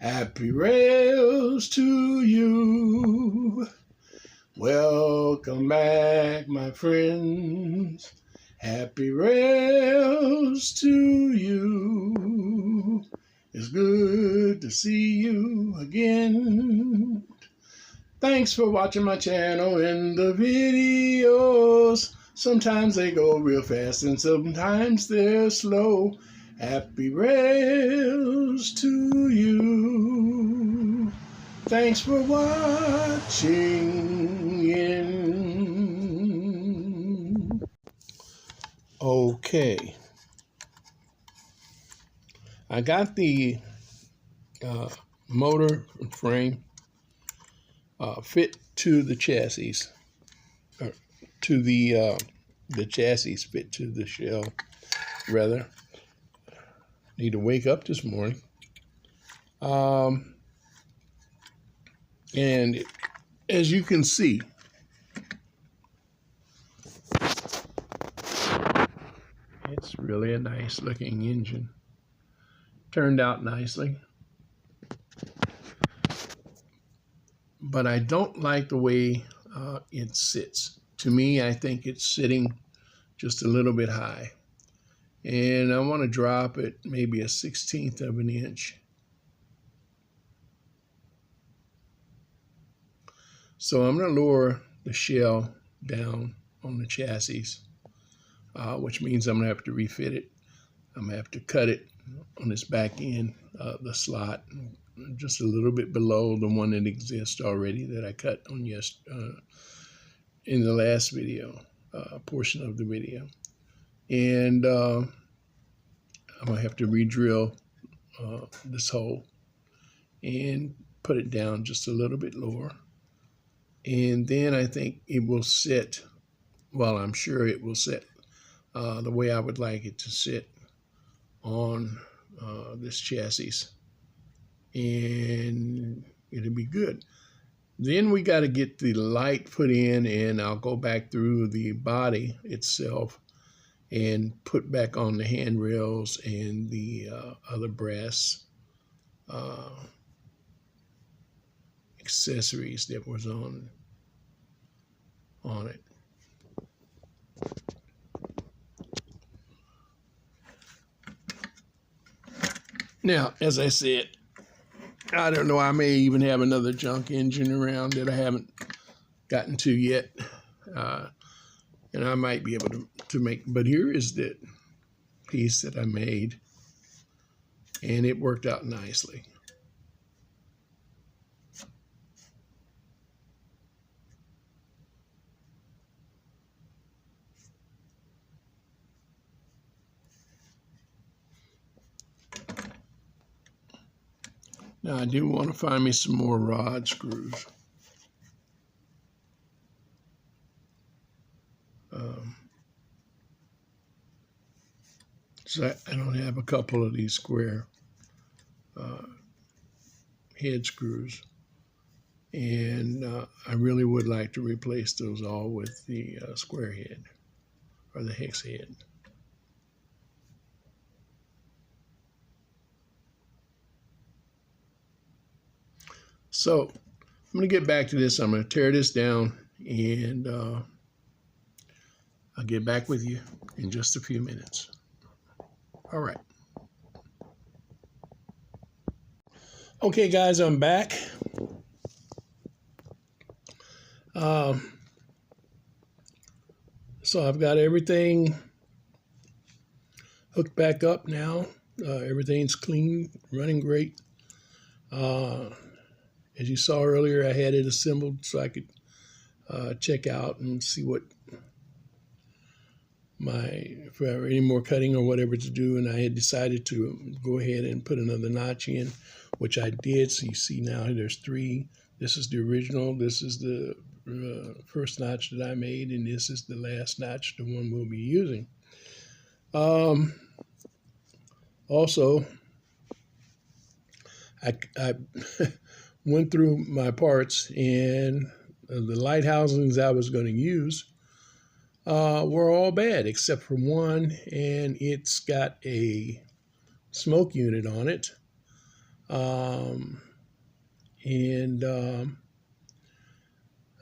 Happy rails to you. Welcome back, my friends. Happy rails to you. It's good to see you again. Thanks for watching my channel and the videos. Sometimes they go real fast and sometimes they're slow. Happy rails to you. Thanks for watching. Okay. I got the motor and frame fit to the chassis, or to the chassis fit to the shell, rather. Need to wake up this morning. And as you can see, it's really a nice looking engine. Turned out nicely. But I don't like the way it sits. To me, I think it's sitting just a little bit high. And I want to drop it maybe a 1/16 of an inch. So I'm going to lower the shell down on the chassis, which means I'm going to have to refit it. I'm going to have to cut it on this back end, the slot, just a little bit below the one that exists already that I cut on in the last video, portion of the video. And I'm going to have to re-drill this hole and put it down just a little bit lower. And then I think it will sit, well, I'm sure it will sit the way I would like it to sit on this chassis. And it'll be good. Then we got to get the light put in, and I'll go back through the body itself and put back on the handrails and the other brass accessories that was on it. Now, as I said, I don't know, I may even have another junk engine around that I haven't gotten to yet. And I might be able to make, but here is the piece that I made, and it worked out nicely. Now I do want to find me some more rod screws. So I don't have a couple of these square head screws, and I really would like to replace those all with the square head or the hex head. So I'm going to get back to this. I'm going to tear this down, and I'll get back with you in just a few minutes. All right. Okay, guys, I'm back. So I've got everything hooked back up now. Everything's clean, running great. As you saw earlier, I had it assembled so I could check out and see what if I have any more cutting or whatever to do, and I had decided to go ahead and put another notch in, which I did. So you see now there's 3. This is the original. This is the first notch that I made, and this is the last notch, the one we'll be using. Also, I went through my parts, and the light housings I was going to use were all bad except for one, and it's got a smoke unit on it. And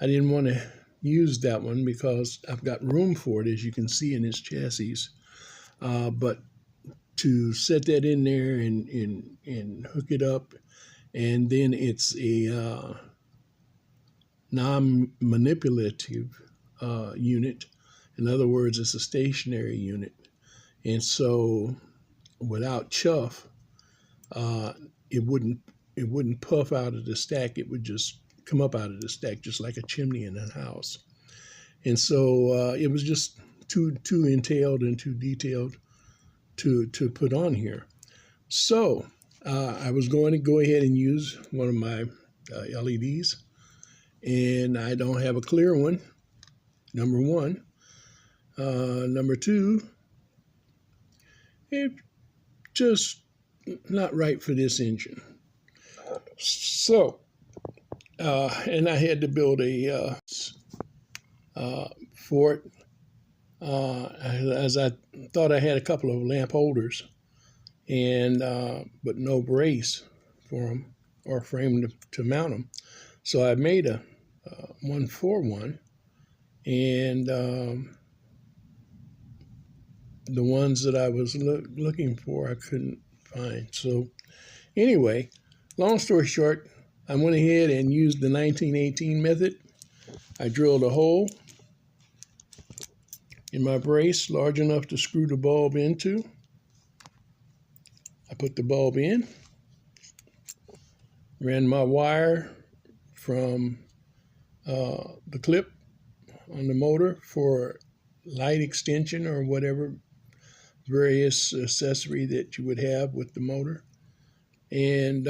I didn't want to use that one because I've got room for it, as you can see in this chassis. But to set that in there and hook it up, and then it's a non-manipulative unit. In other words, it's a stationary unit. And so without chuff, it wouldn't puff out of the stack. It would just come up out of the stack, just like a chimney in a house. And so it was just too entailed and too detailed to put on here. So I was going to go ahead and use one of my LEDs, and I don't have a clear one, number one. Number two, it's just not right for this engine. So, and I had to build a for it, as I thought I had a couple of lamp holders, and but no brace for them or frame to mount them. So I made a 1-for-1, and the ones that I was looking for, I couldn't find. So anyway, long story short, I went ahead and used the 1918 method. I drilled a hole in my brace large enough to screw the bulb into. I put the bulb in, ran my wire from the clip on the motor for light extension or whatever various accessory that you would have with the motor. And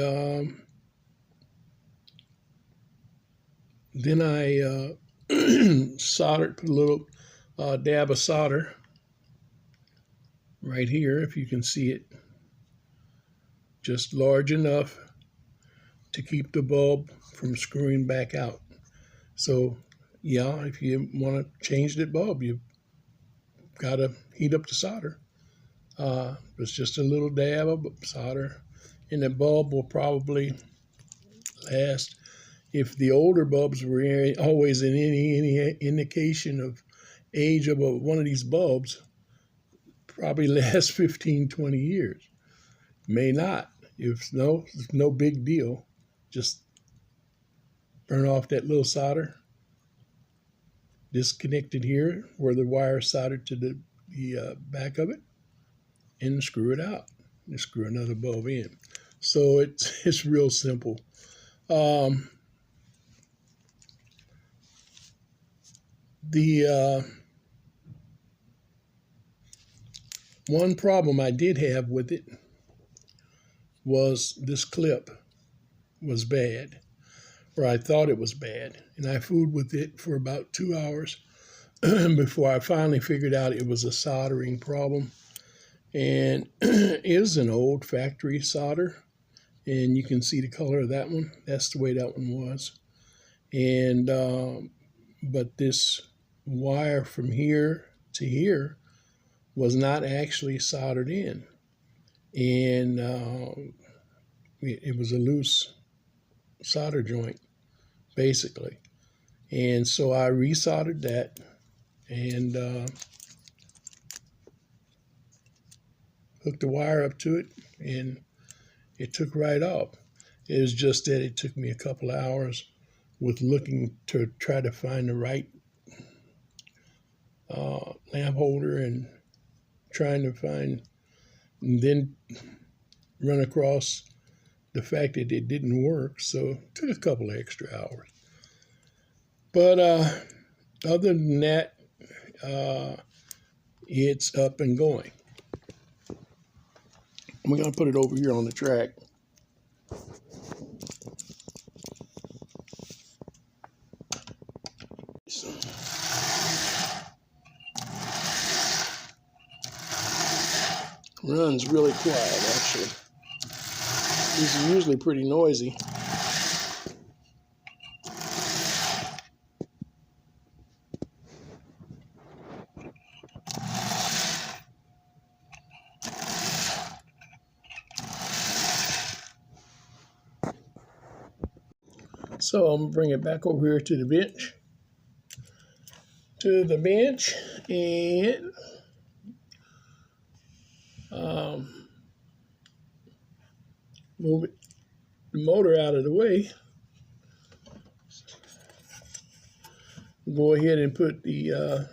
then I soldered, put a little dab of solder right here, if you can see it, just large enough to keep the bulb from screwing back out. So yeah, if you want to change that bulb, you've got to heat up the solder. It's just a little dab of solder, and the bulb will probably last. If the older bulbs were always in any indication of age of one of these bulbs, probably last 15, 20 years. May not. If no, it's no big deal. Just burn off that little solder, disconnect it here where the wire is soldered to the back of it, and screw it out. And screw another bulb in. So it's real simple. The one problem I did have with it was this clip was bad, or I thought it was bad, and I fooled with it for about 2 hours before I finally figured out it was a soldering problem. And it is an old factory solder, and you can see the color of that one. That's the way that one was. And but this wire from here to here was not actually soldered in, and it was a loose solder joint basically. And so I resoldered that, and hooked the wire up to it, and it took right off. It was just that it took me a couple hours with looking to try to find the right lamp holder, and trying to find, and then run across the fact that it didn't work. So it took a couple of extra hours. But other than that, it's up and going. We're going to put it over here on the track. Runs really quiet, actually. These are usually pretty noisy. So I'm gonna bring it back over here to the bench. And move the motor out of the way. Go ahead and put the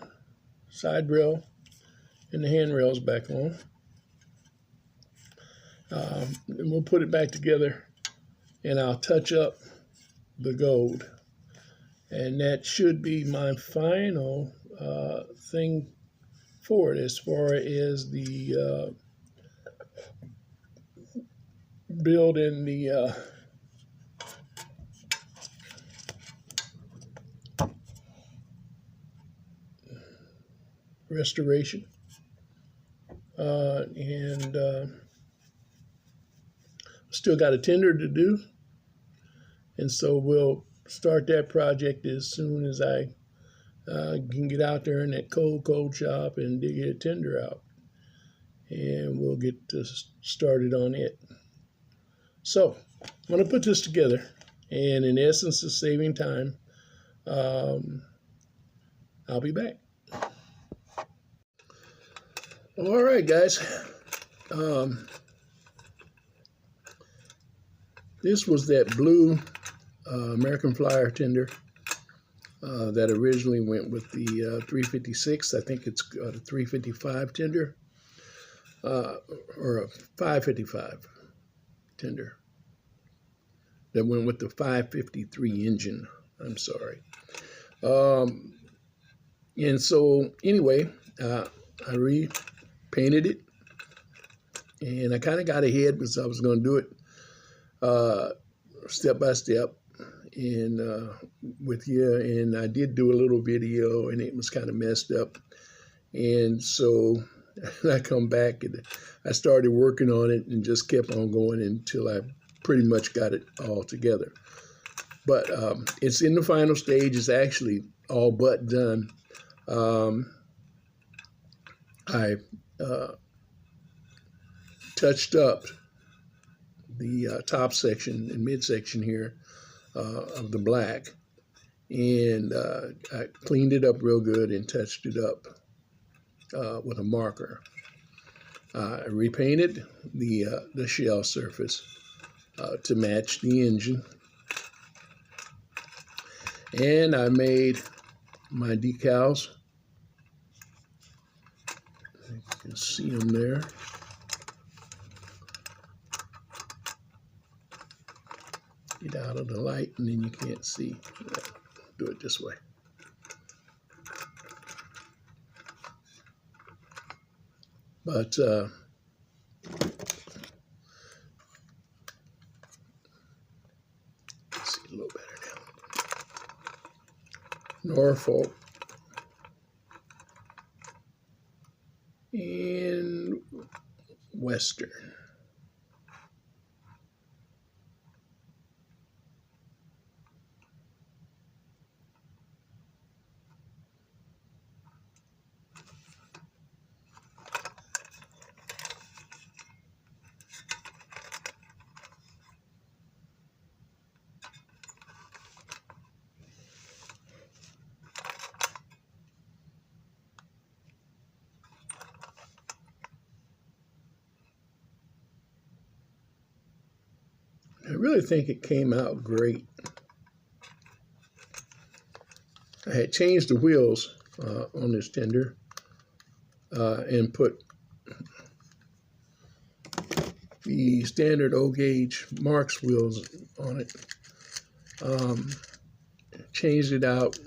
side rail and the handrails back on. And we'll put it back together, and I'll touch up the gold. And that should be my final thing for it as far as the build and the restoration. And still got a tender to do. And so we'll start that project as soon as I can get out there in that cold shop and dig a tender out. And we'll get started on it. So I'm going to put this together, and in essence of saving time, I'll be back. All right, guys. This was that blue American Flyer tender that originally went with the 356. I think it's got a 355 tender or a 555 tender that went with the 553 engine. I'm sorry. And so anyway, I repainted it, and I kind of got ahead because I was going to do it step by step and with you, and I did do a little video, and it was kind of messed up, and so I come back and I started working on it and just kept on going until I pretty much got it all together. But it's in the final stage. It's actually all but done. I touched up the top section and midsection here of the black, and I cleaned it up real good and touched it up with a marker. I repainted the shell surface to match the engine, and I made my decals. You can see them there. Get out of the light, and then you can't see. Do it this way. But see a little better now. Norfolk and Western. I really think it came out great. I had changed the wheels on this tender and put the standard O-gauge Marx wheels on it. Changed it out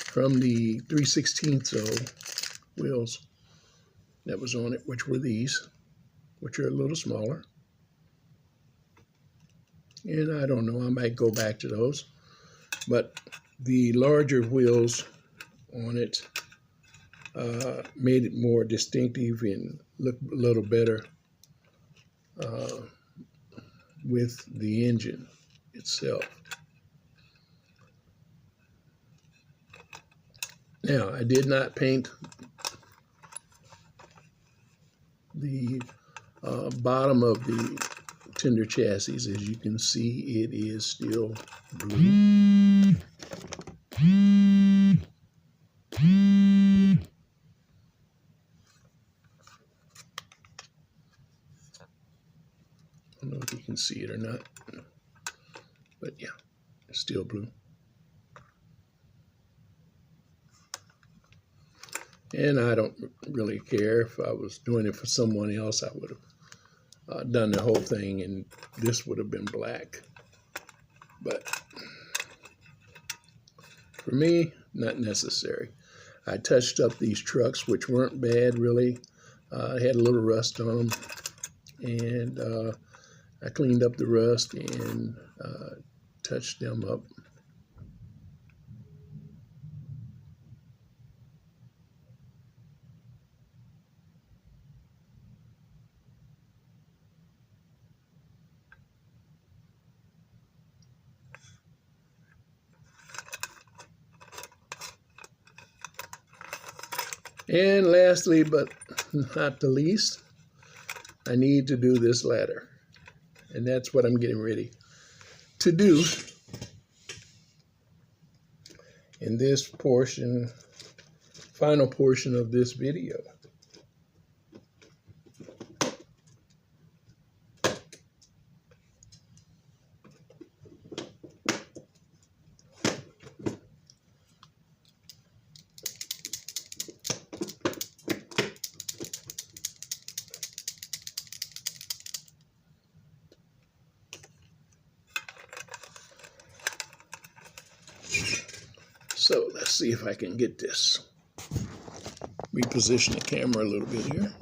from the 3/16 wheels that was on it, which were these, which are a little smaller. And I don't know, I might go back to those. But the larger wheels on it made it more distinctive and look a little better with the engine itself. Now, I did not paint the bottom of the tender chassis. As you can see, it is still blue. I don't know if you can see it or not, but yeah, it's still blue. And I don't really care. If I was doing it for someone else, I would have done the whole thing and this would have been black. But for me, not necessary. I touched up these trucks, which weren't bad really. I had a little rust on them, and I cleaned up the rust and touched them up. And lastly, but not the least, I need to do this ladder. And that's what I'm getting ready to do in this portion, final portion of this video. So let's see if I can get this. Reposition the camera a little bit here.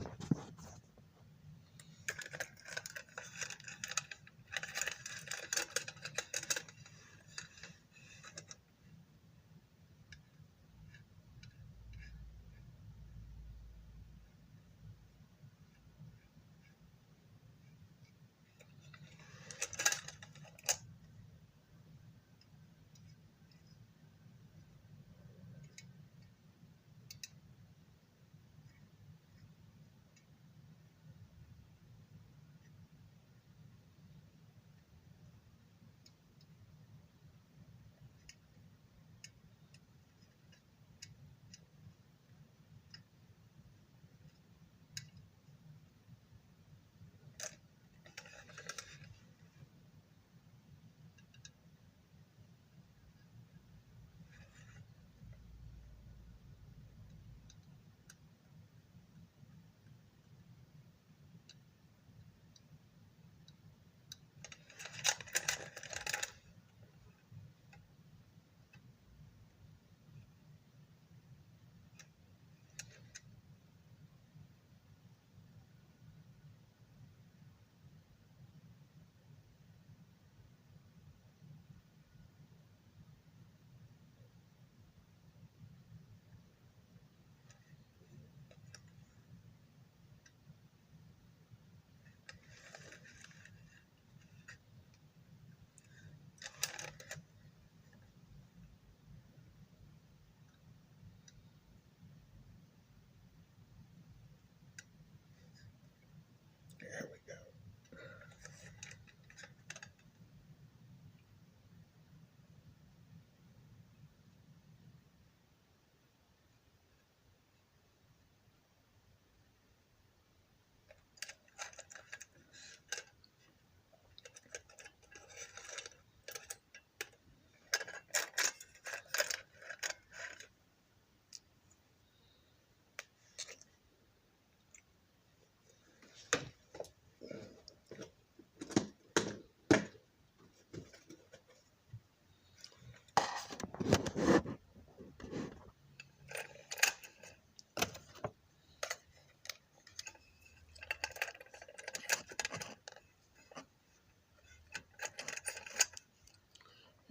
There we go.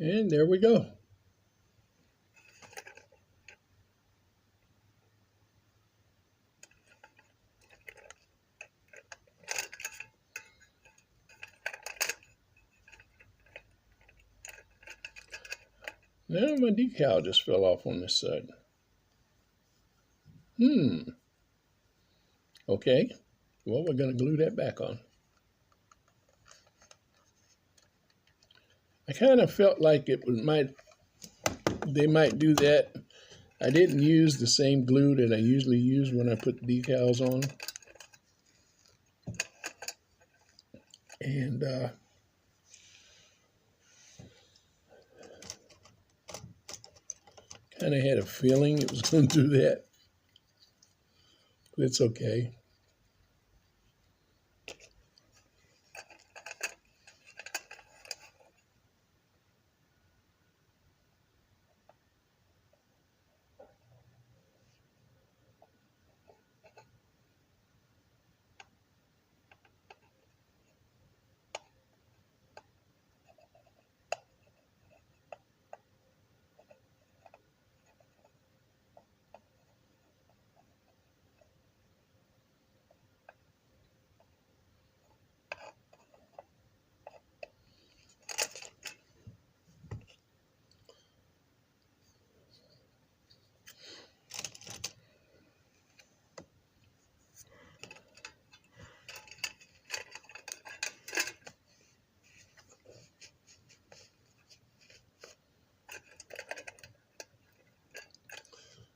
And there we go. Now my decal just fell off on this side. Okay. Well, we're going to glue that back on. I kind of felt like they might do that. I didn't use the same glue that I usually use when I put the decals on. And kind of had a feeling it was going to do that. But it's okay.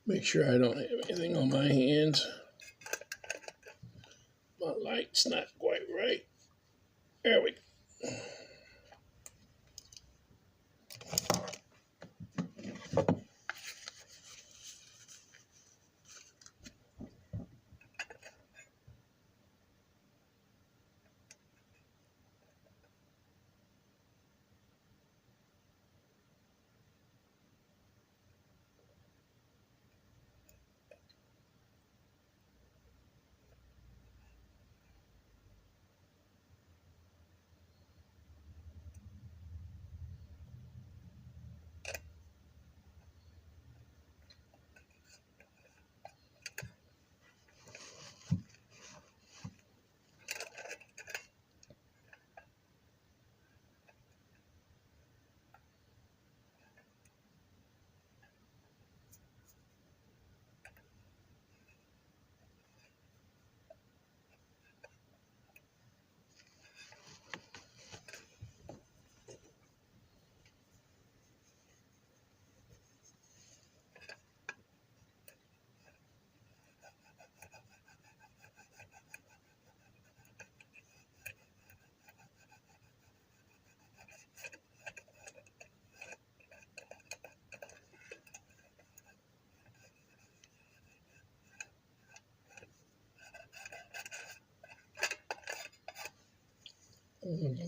Make sure I don't have anything on my hands. My light's not quite right. There we go.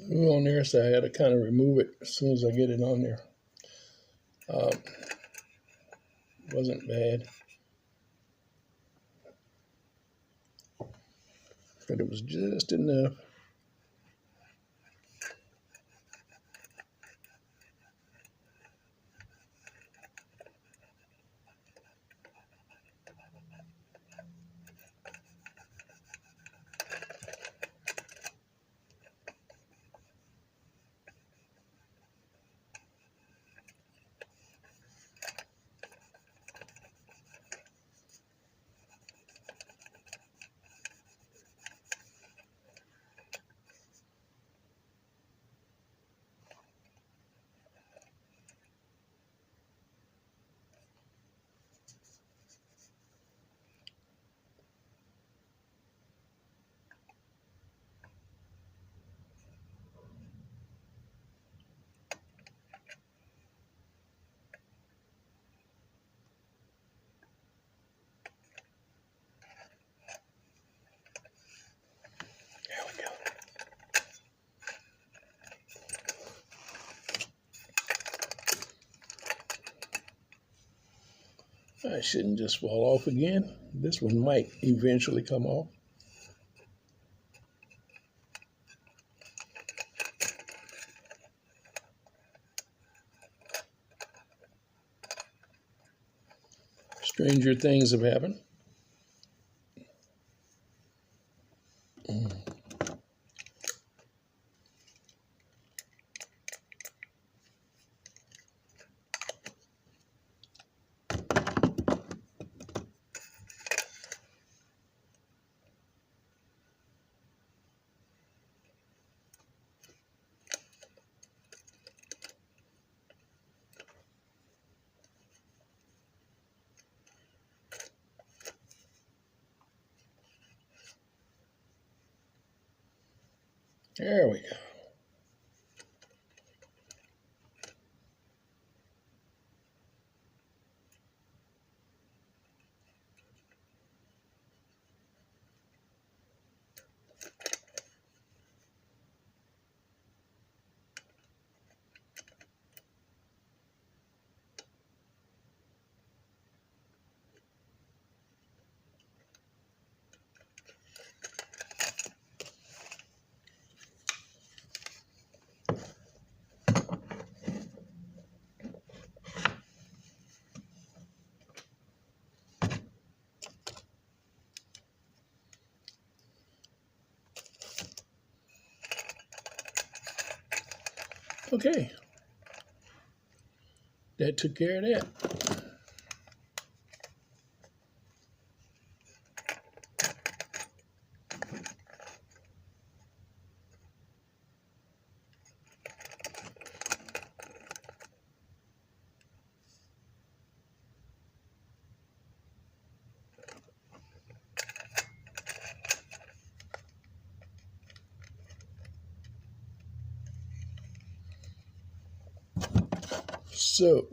Glue on there, so I got to kind of remove it as soon as I get it on there. Wasn't bad, but it was just enough. I shouldn't just fall off again. This one might eventually come off. Stranger things have happened. There we go. Okay, that took care of that. So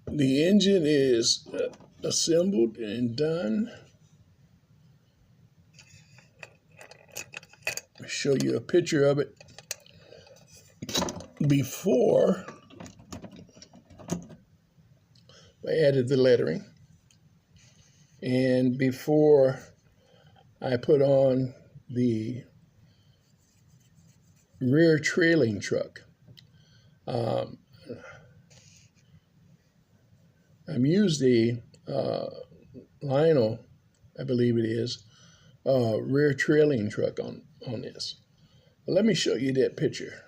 the engine is assembled and done. I'll show you a picture of it before I added the lettering and before I put on the rear trailing truck. I've used the Lionel, I believe it is, rear trailing truck on this. But let me show you that picture.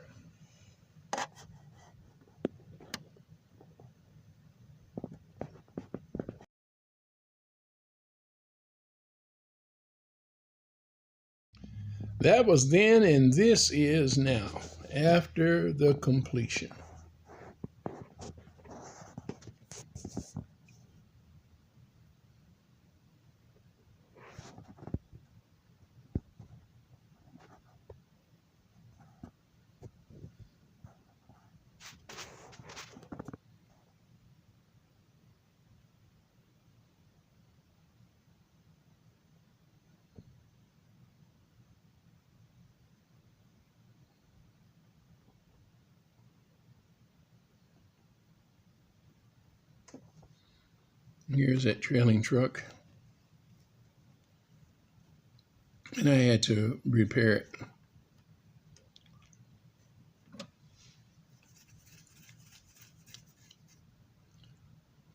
That was then, and this is now, after the completion. Here's that trailing truck. And I had to repair it.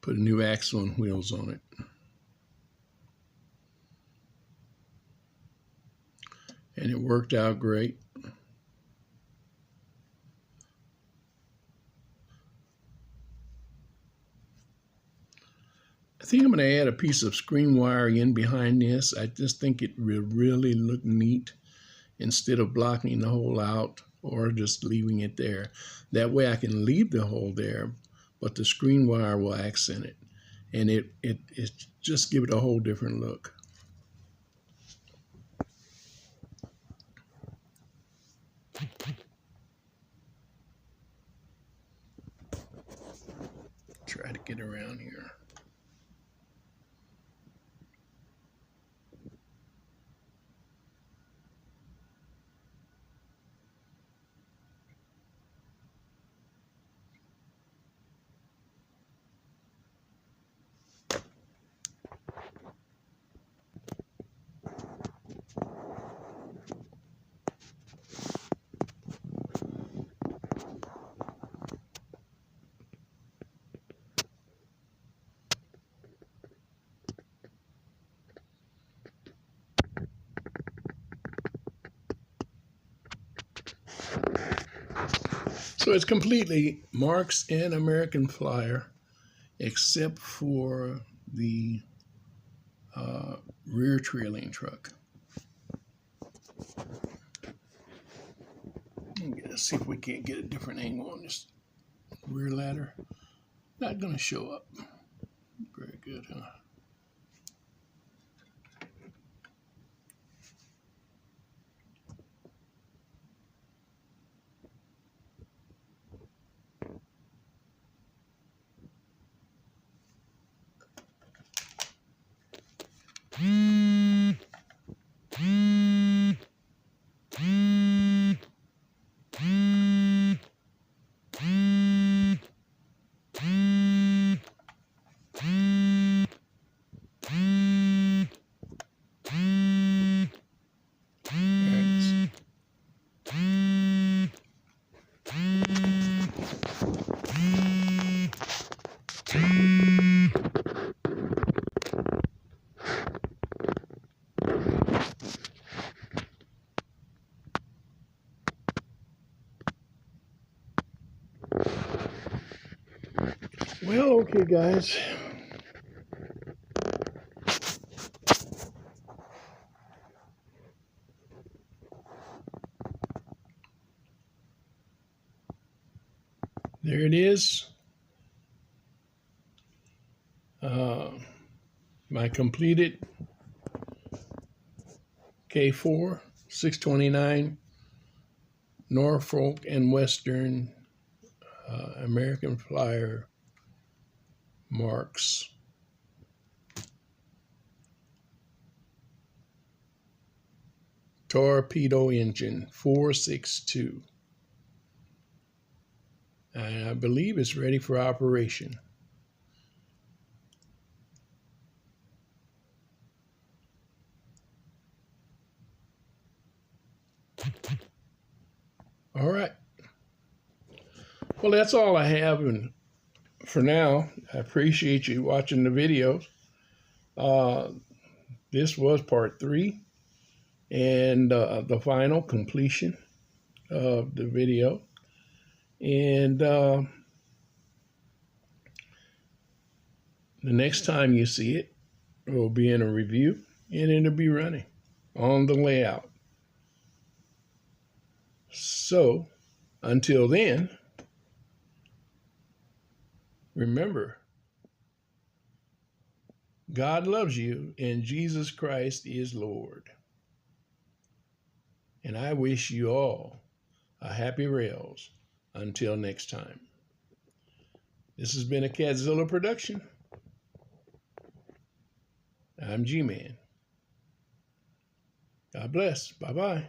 Put a new axle and wheels on it. And it worked out great. I think I'm going to add a piece of screen wiring in behind this. I just think it will really look neat instead of blocking the hole out or just leaving it there. That way I can leave the hole there, but the screen wire will accent it. And it just give it a whole different look. Try to get around here. So it's completely Marx and American Flyer, except for the rear trailing truck. Let's see if we can't get a different angle on this rear ladder. Not going to show up. Very good, huh? Well, okay, guys. There it is. My completed K-4 629 Norfolk and Western American Flyer Marx. Torpedo engine 462. And I believe it's ready for operation. All right. Well, that's all I have. And for now, I appreciate you watching the videos. This was part 3 and the final completion of the video. And the next time you see it, it will be in a review and it'll be running on the layout. So until then, remember, God loves you and Jesus Christ is Lord. And I wish you all a happy rails until next time. This has been a Catzilla production. I'm GMan. God bless. Bye-bye.